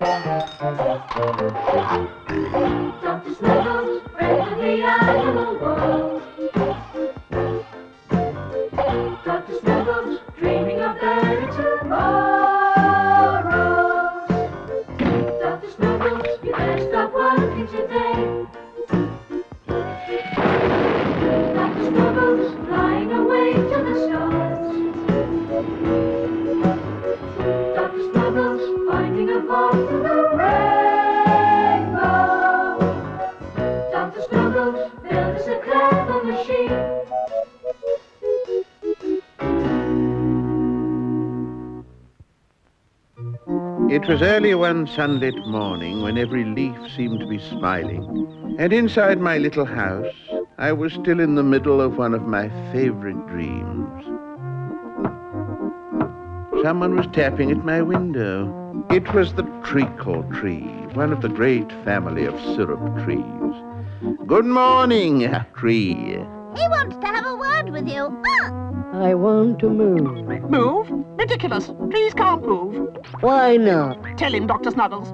Dr. Snuggles, friend of the animal world. Dr. Snuggles, dreaming of better tomorrows. Dr. Snuggles, you better stop working today. Dr. Snuggles, flying away to the stars. Dr. Snuggles, finding a path to the rainbow. Dr. Snuggles, build us a clever machine. It was early one sunlit morning when every leaf seemed to be smiling, and inside my little house I was still in the middle of one of my favorite dreams. Someone was tapping at my window. It was the treacle tree, one of the great family of syrup trees. Good morning, tree. He wants to have a word with you. I want to move. Move? Ridiculous. Trees can't move. Why not? Tell him, Dr. Snuggles.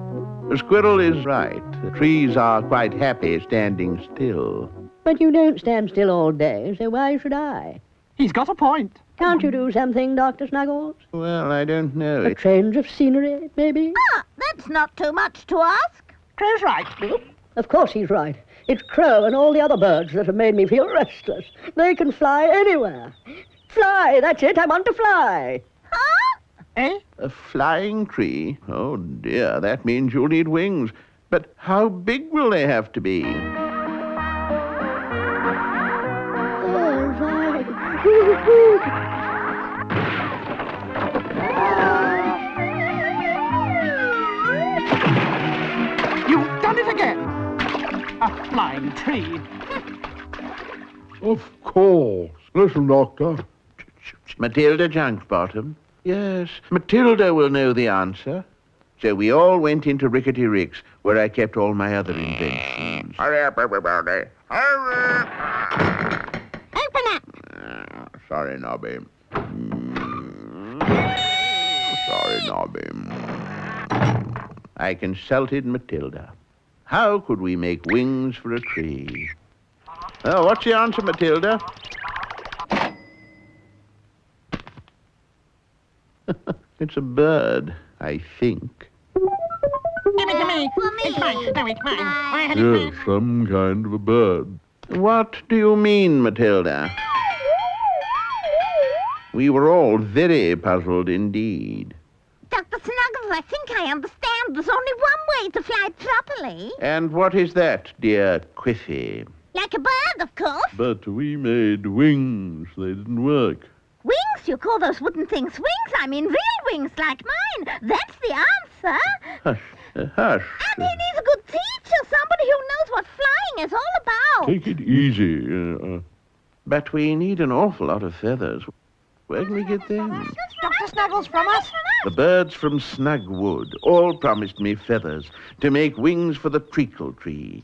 The squirrel is right. The trees are quite happy standing still. But you don't stand still all day, so why should I? He's got a point. Can't you do something, Dr. Snuggles? Well, I don't know. A change of scenery, maybe? That's not too much to ask. Crow's right. Of course he's right. It's Crow and all the other birds that have made me feel restless. They can fly anywhere. Fly, that's it, I want to fly. Eh? A flying tree? Oh, dear, that means you'll need wings. But how big will they have to be? Oh, fly. You've done it again. A flying tree. Of course. Listen, Doctor. Matilda Junksbottom? Yes, Matilda will know the answer. So we all went into Rickety Rick's, where I kept all my other inventions. Hurry up, everybody. Hurry! Open up. Sorry, Nobby. Sorry, Nobby. I consulted Matilda. How could we make wings for a tree? Oh, what's the answer, Matilda? It's a bird, I think. Give it to me. For me. It's mine. No, it's mine. I had it Yes, mine. some kind of a bird. What do you mean, Matilda? We were all very puzzled indeed. Dr. Snuggles, I think I understand. There's only one way to fly properly. And what is that, dear Quiffy? Like a bird, of course. But we made wings. They didn't work. Wings? You call those wooden things wings? I mean real wings like mine. That's the answer. Hush, hush. And he needs a good teacher, somebody who knows what flying is all about. Take it easy. But we need an awful lot of feathers. Where can we get them? Dr. Snuggles from us. The birds from Snugwood all promised me feathers to make wings for the treacle tree.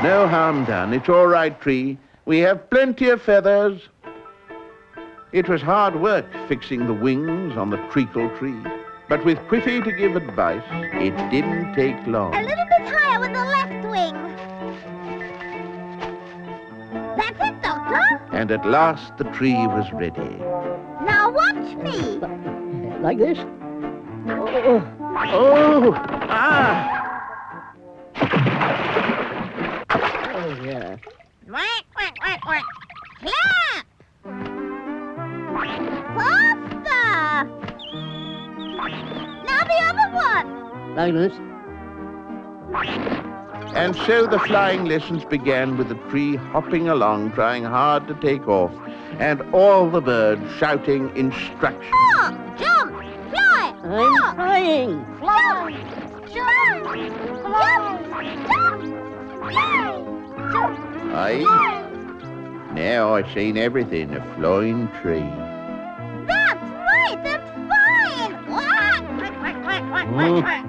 No harm done. It's all right, tree. We have plenty of feathers. It was hard work fixing the wings on the treacle tree. But with Quiffy to give advice, it didn't take long. A little bit higher with the left wing. That's it, Doctor. And at last the tree was ready. Now watch me. Like this? Oh, Oh! Ah! oh yeah. Quack, quack, quack, quack. Clap. Faster. Now the other one. Like this? And so the flying lessons began with the tree hopping along, trying hard to take off, and all the birds shouting instructions. Walk, jump, fly, I'm walk, trying. fly, jump, jump, jump, fly, jump, Aye. Now I've seen everything, a flying tree. That's right, that's fine. Quack, quack, quack, quack, quack, quack, quack.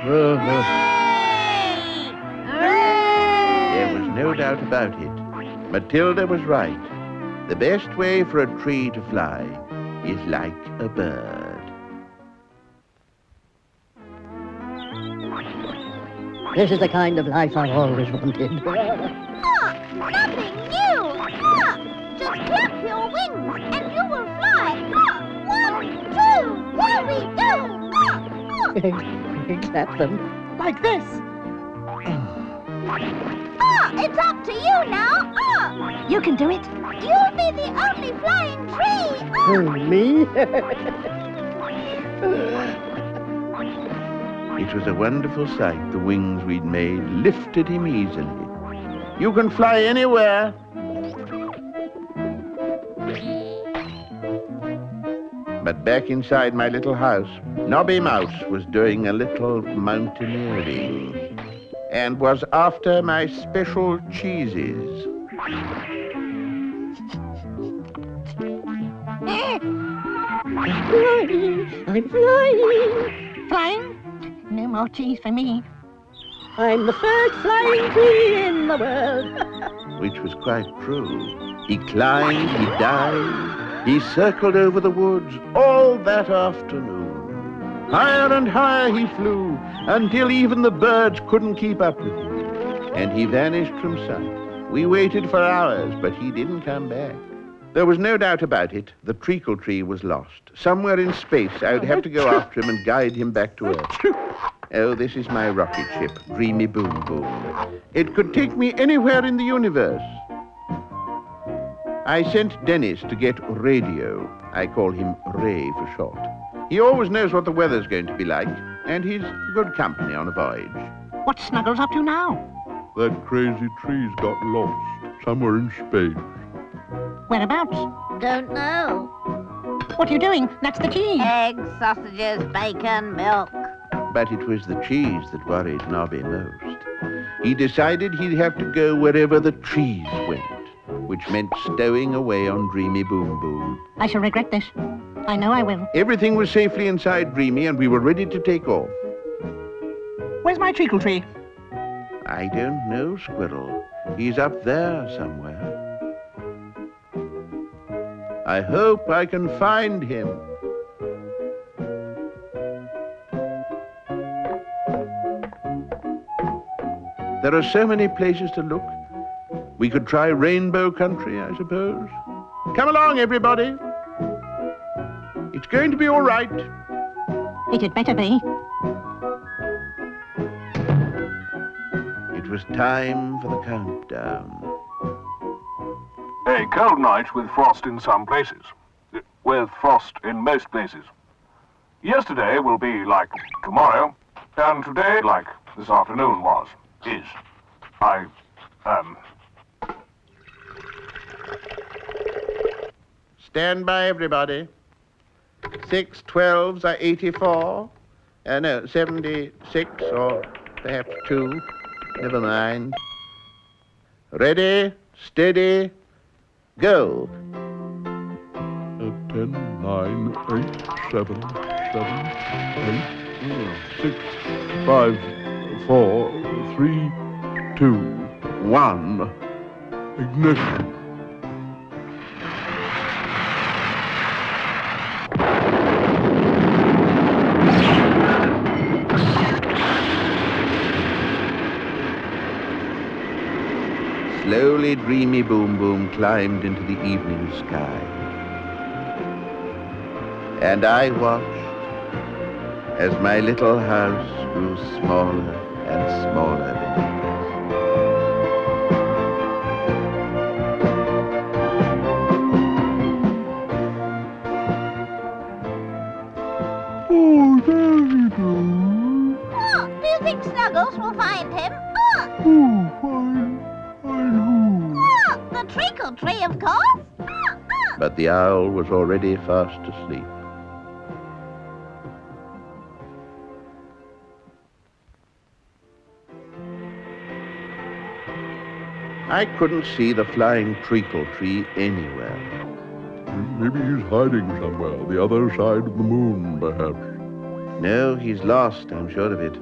There was no doubt about it. Matilda was right. The best way for a tree to fly is like a bird. This is the kind of life I've always wanted. Nothing new. Just clap your wings and you will fly. 1, 2, here we go. Clap them. Like this. It's up to you now. You can do it. You'll be the only flying tree. Me? It was a wonderful sight. The wings we'd made lifted him easily. You can fly anywhere. But back inside my little house, Nobby Mouse was doing a little mountaineering and was after my special cheeses. I'm flying. Flying? No more cheese for me. I'm the first flying tree in the world. Which was quite true. He climbed, he dived, he circled over the woods all that afternoon. Higher and higher he flew, until even the birds couldn't keep up with him. And he vanished from sight. We waited for hours, but he didn't come back. There was no doubt about it. The treacle tree was lost. Somewhere in space, I'd have to go after him and guide him back to Earth. Oh, this is my rocket ship, Dreamy Boom Boom. It could take me anywhere in the universe. I sent Dennis to get radio. I call him Ray for short. He always knows what the weather's going to be like, and he's good company on a voyage. What's Snuggles up to now? That crazy tree's got lost somewhere in space. Whereabouts? Don't know. What are you doing? That's the cheese. Eggs, sausages, bacon, milk. But it was the cheese that worried Nobby most. He decided he'd have to go wherever the trees went, which meant stowing away on Dreamy Boom Boom. I shall regret this. I know I will. Everything was safely inside Dreamy, and we were ready to take off. Where's my treacle tree? I don't know, Squirrel. He's up there somewhere. I hope I can find him. There are so many places to look. We could try Rainbow Country, I suppose. Come along, everybody. It's going to be all right. It had better be. It was time for the countdown. A cold night with frost in some places. With frost in most places. Yesterday will be like tomorrow, and today like this afternoon was. Is. Stand by, everybody. 6 12s are 84. No, 76 or perhaps 2. Never mind. Ready, steady, go. 10, 9, 8, 7, 6, 5, 4, 3, 2, 1. Ignition. Slowly, Dreamy Boom Boom climbed into the evening sky. And I watched as my little house grew smaller and smaller beneath us. Oh, there you go. Do you think Snuggles will find him? Oh, fine who? The treacle tree, of course. But the owl was already fast asleep. I couldn't see the flying treacle tree anywhere. Maybe he's hiding somewhere, the other side of the moon, perhaps. No, he's lost, I'm sure of it.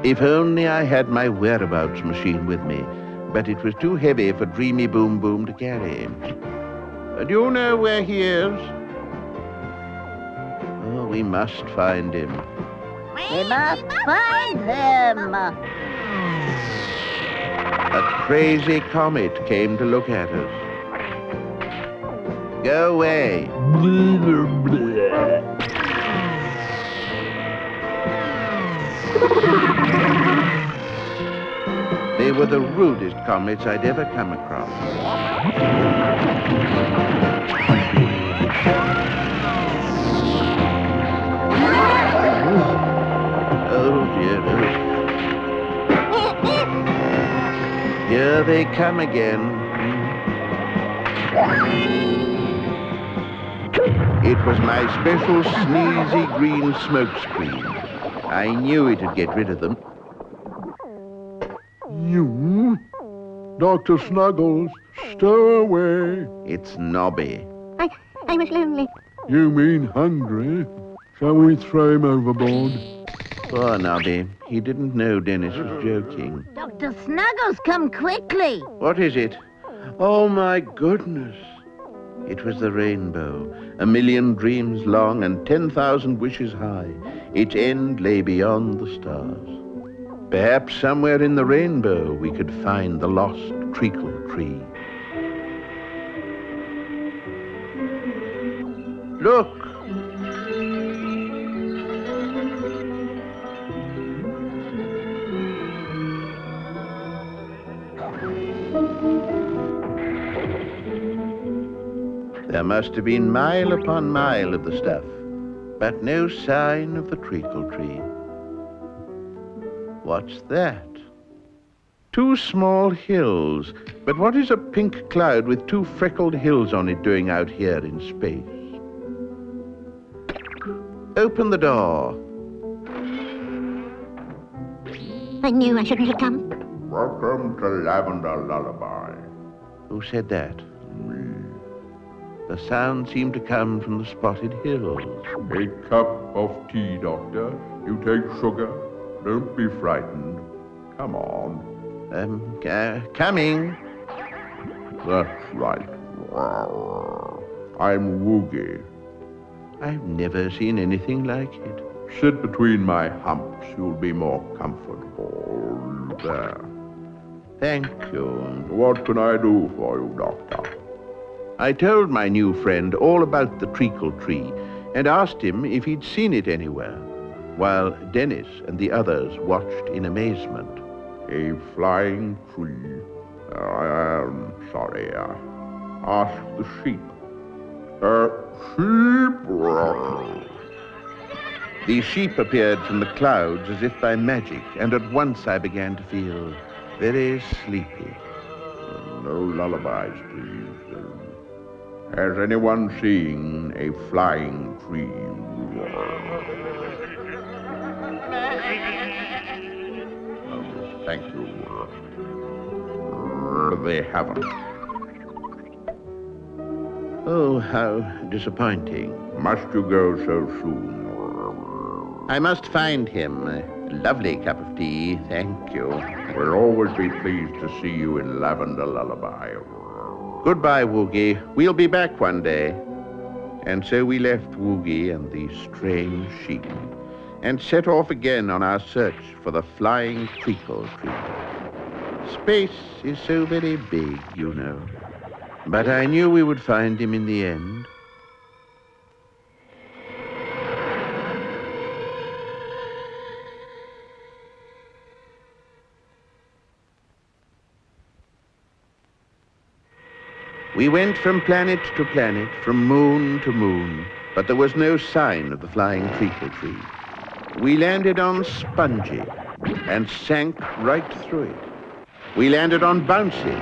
If only I had my whereabouts machine with me, but it was too heavy for Dreamy Boom Boom to carry. Do you know where he is? Oh, we must find him. We must find him. A crazy comet came to look at us. Go away. They were the rudest comets I'd ever come across. Oh dear. Here they come again. It was my special sneezy green smokescreen. I knew it'd get rid of them. You? Dr. Snuggles, stow away. It's Nobby. I was lonely. You mean hungry? Shall we throw him overboard? Poor Nobby. He didn't know Dennis was joking. Dr. Snuggles, come quickly. What is it? Oh, my goodness. It was the rainbow, 1,000,000 dreams long and 10,000 wishes high. Its end lay beyond the stars. Perhaps somewhere in the rainbow we could find the lost treacle tree. Look! There must have been mile upon mile of the stuff, but no sign of the treacle tree. What's that? 2 small hills, but what is a pink cloud with 2 freckled hills on it doing out here in space? Open the door. I knew I shouldn't have come. Welcome to Lavender Lullaby. Who said that? The sound seemed to come from the spotted hills. A cup of tea, Doctor. You take sugar. Don't be frightened. Come on. Coming. That's right. I'm Woogie. I've never seen anything like it. Sit between my humps. You'll be more comfortable. There. Thank you. What can I do for you, Doctor? I told my new friend all about the treacle tree and asked him if he'd seen it anywhere, while Dennis and the others watched in amazement. A flying tree. I'm sorry. Ask the sheep. Sheep. The sheep appeared from the clouds as if by magic, and at once I began to feel very sleepy. No lullabies, please. Has anyone seen a flying tree? Thank you. They haven't. Oh, how disappointing. Must you go so soon? I must find him. A lovely cup of tea, thank you. We'll always be pleased to see you in Lavender Lullaby. Goodbye, Woogie. We'll be back one day. And so we left Woogie and the strange sheep and set off again on our search for the flying treacle tree. Space is so very big, you know. But I knew we would find him in the end. We went from planet to planet, from moon to moon, but there was no sign of the flying treacle tree. We landed on Spongy and sank right through it. We landed on Bouncy.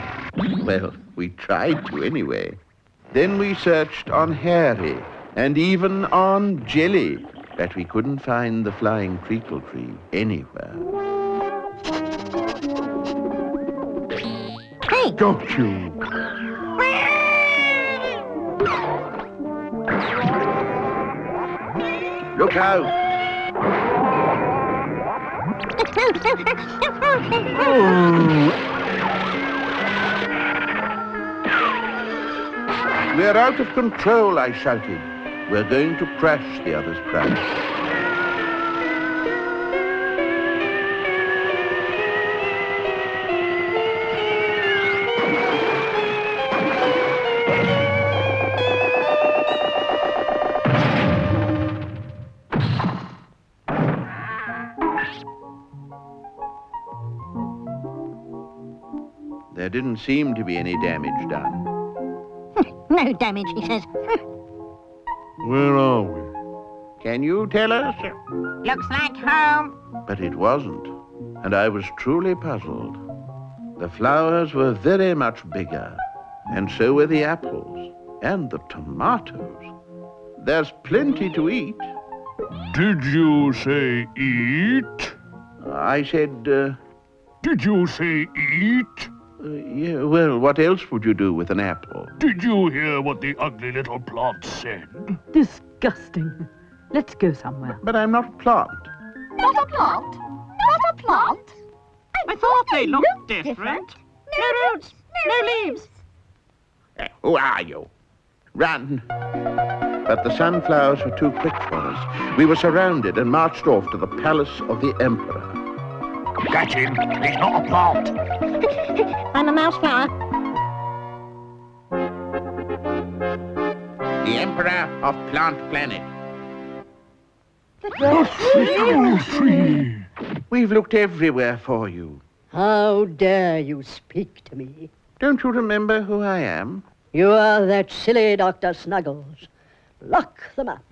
Well, we tried to anyway. Then we searched on Hairy and even on Jelly, but we couldn't find the flying treacle tree anywhere. Hey! Got you! Look out! We're out of control, I shouted. We're going to crash, the others cried. There didn't seem to be any damage done. No damage, he says. Where are we? Can you tell us? Looks like home. But it wasn't, and I was truly puzzled. The flowers were very much bigger, and so were the apples, and the tomatoes. There's plenty to eat. Did you say eat? I said, Did you say eat? yeah, well, what else would you do with an apple? Did you hear what the ugly little plant said? Disgusting. Let's go somewhere. But I'm not a plant. Not a plant? Not a plant? I thought they looked different. No roots, no leaves. Who are you? Run. But the sunflowers were too quick for us. We were surrounded and marched off to the palace of the emperor. Catch him. He's not a plant. I'm a mouse flower. The emperor of Plant Planet. Treacle tree. We've looked everywhere for you. How dare you speak to me? Don't you remember who I am? You are that silly Dr. Snuggles. Lock them up.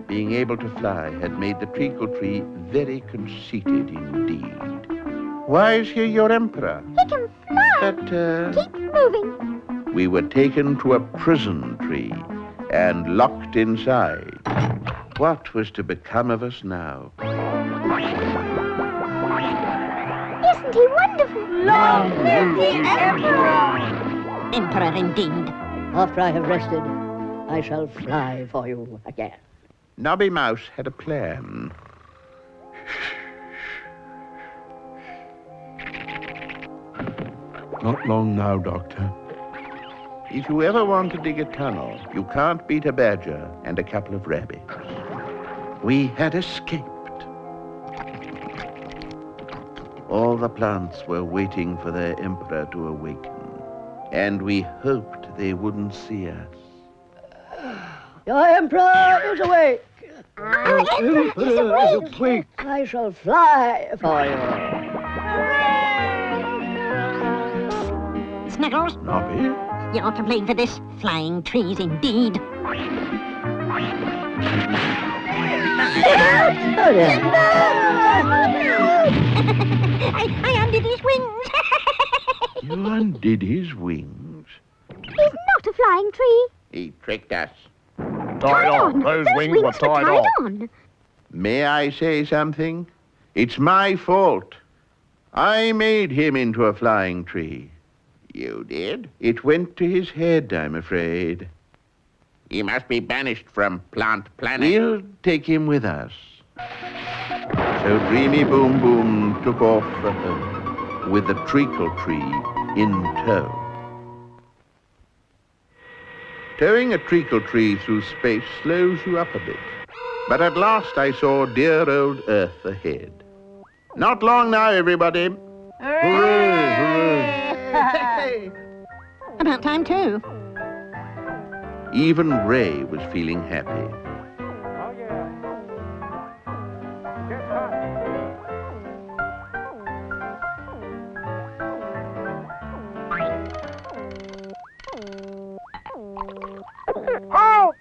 Being able to fly had made the treacle tree very conceited indeed. Why is he your emperor? He can fly. But, Keep moving. we were taken to a prison tree and locked inside. What was to become of us now? Isn't he wonderful? Long live the Emperor! Emperor indeed. After I have rested, I shall fly for you again. Nobby Mouse had a plan. Not long now, Doctor. If you ever want to dig a tunnel, you can't beat a badger and a couple of rabbits. We had escaped. All the plants were waiting for their emperor to awaken, and we hoped they wouldn't see us. Your emperor is awake. Our Emperor is awake. I shall fly for you. Snuggles, Nobby? you're to blame for this. Flying trees indeed. Oh, dear. I undid his wings. You undid his wings. He's not a flying tree. He tricked us. Tied on. Those wings were tied on. on. May I say something? It's my fault. I made him into a flying tree. You did? It went to his head, I'm afraid. He must be banished from Plant Planet. We'll take him with us. So Dreamy Boom Boom took off with the treacle tree in tow. Towing a treacle tree through space slows you up a bit. But at last I saw dear old Earth ahead. Not long now, everybody. Hooray, hooray. About time too. Even Ray was feeling happy. Help!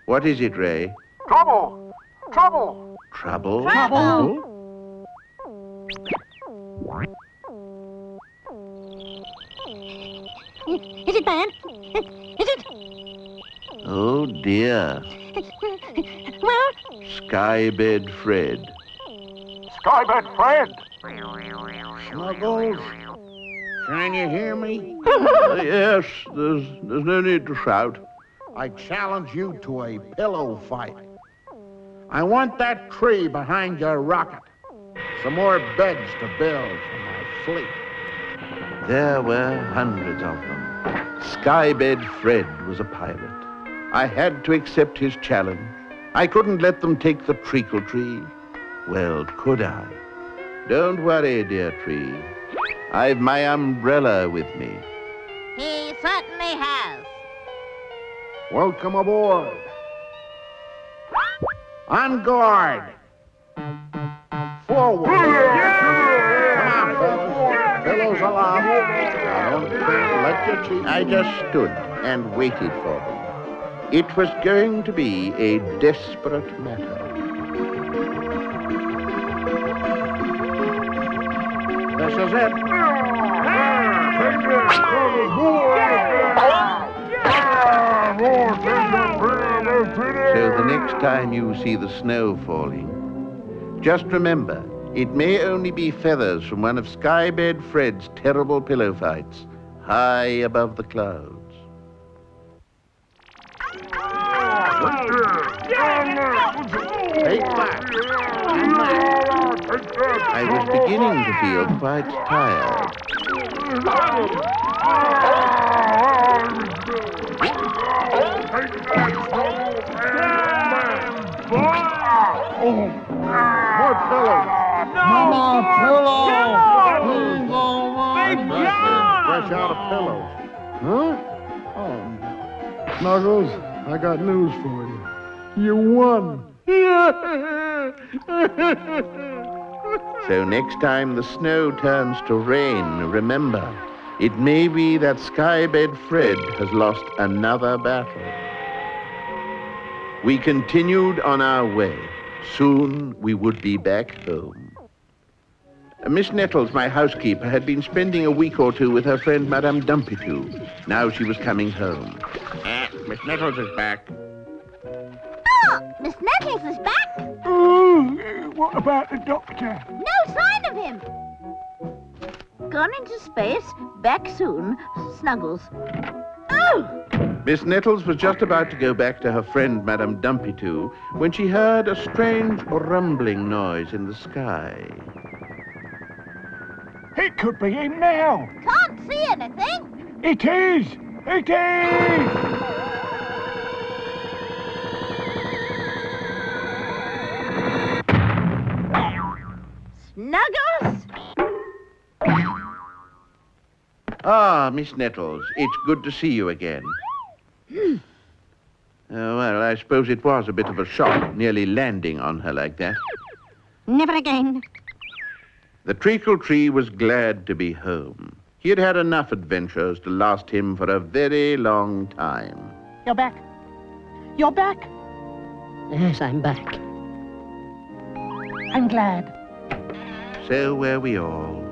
What is it, Ray? Trouble! Trouble! Trouble? Trouble? Is it bad? Is it? Oh, dear. Well, Skybed Fred. Skybed Fred! Snuggles? Can you hear me? Yes, there's no need to shout. I challenge you to a pillow fight. I want that tree behind your rocket. Some more beds to build for my fleet. There were hundreds of them. Skybed Fred was a pilot. I had to accept his challenge. I couldn't let them take the treacle tree. Well, could I? Don't worry, dear tree. I've my umbrella with me. He certainly has. Welcome aboard. On guard. Forward. Come on, fellas. Billows along. Don't let your cheek. I just stood and waited for them. It was going to be a desperate matter. This is it. So the next time you see the snow falling, just remember, it may only be feathers from one of Skybed Fred's terrible pillow fights high above the clouds. Take that. I was beginning to feel quite tired. More pillows. More pillows. Fresh out of pillows. Huh? Oh. Snuggles, I got news for you. You won. So next time the snow turns to rain, remember, it may be that Skybed Fred has lost another battle. We continued on our way. Soon we would be back home. Miss Nettles, my housekeeper, had been spending a week or two with her friend Madame Dumpitou. Now she was coming home. Miss Nettles is back. Oh, Miss Nettles is back. What about the doctor? No sign of him. Gone into space. Back soon. Snuggles. Oh! Miss Nettles was just about to go back to her friend Madame Dumpitou when she heard a strange rumbling noise in the sky. It could be him now. Can't see anything. It is. It is. Snuggles? Ah, Miss Nettles, it's good to see you again. Well, I suppose it was a bit of a shock, nearly landing on her like that. Never again. The treacle tree was glad to be home. He had had enough adventures to last him for a very long time. You're back. You're back. Yes, I'm back. I'm glad. So were we all.